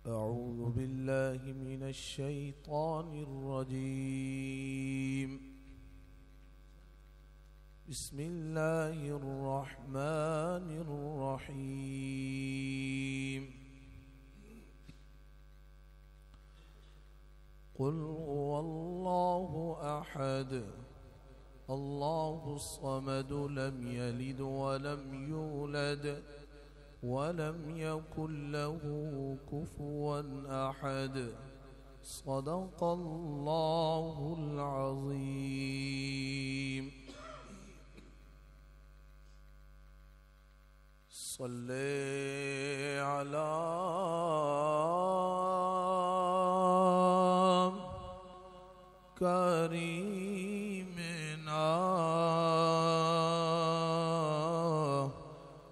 أعوذ بالله من الشيطان الرجيم. بسم الله الرحمن الرحيم. قل هو الله أحد الله الصمد لم يلد ولم يولد ولم يكن له كفوا أحد. صدق الله العظيم. صل على كريمنا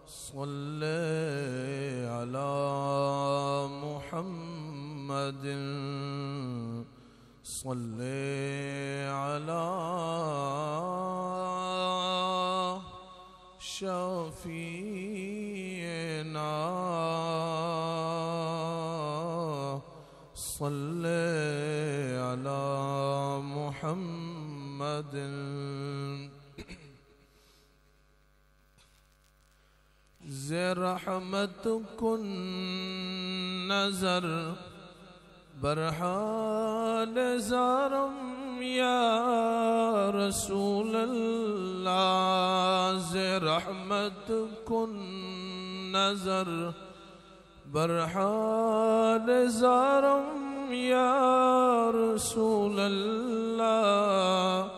صل على محمد صل على شفيعنا صل على محمد. رحمتكن نظر برحال زارم یا رسول اللہ. رحمتكن نظر برحال زارم یا رسول اللہ.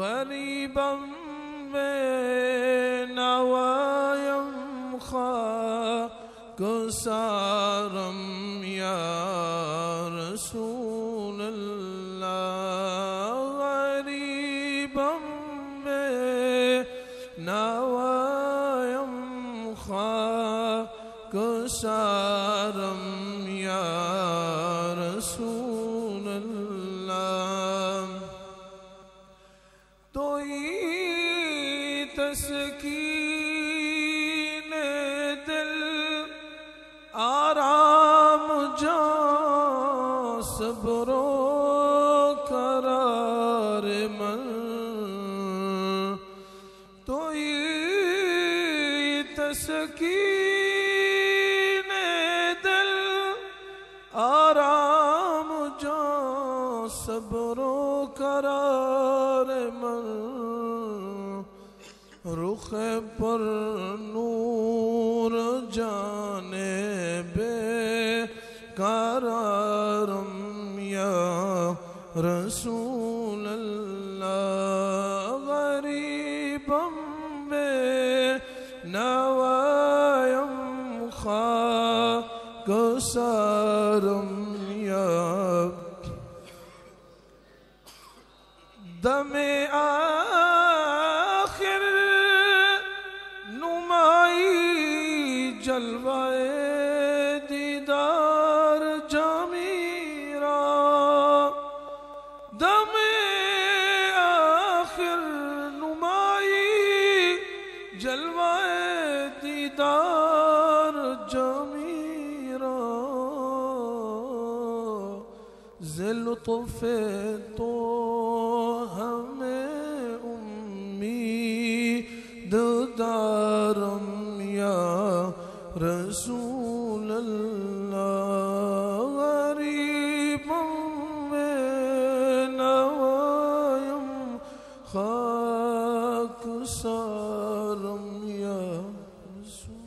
غریبم میں نوایم گسارم یا رسول اللہ. غریبم میں نوایم گسارم یا رسول اللہ. توئی تسکین دل آرام جاں صبر و قرار من. توئی تسکین دل آرام جاں صبر و قرار من. رخ پر نور جانے بے قرارم یا رسول اللہ. غریبم بے نوایم گسارم یا دم آخر نمائی جلوائے دیدار جامیرا. دم آخر نمائی جلوائے دیدار جامیرا. ذی لطف تو ہمیں امید دارم یا رسول اللہ. غریبم میں نوایم خاک سارم یا رسول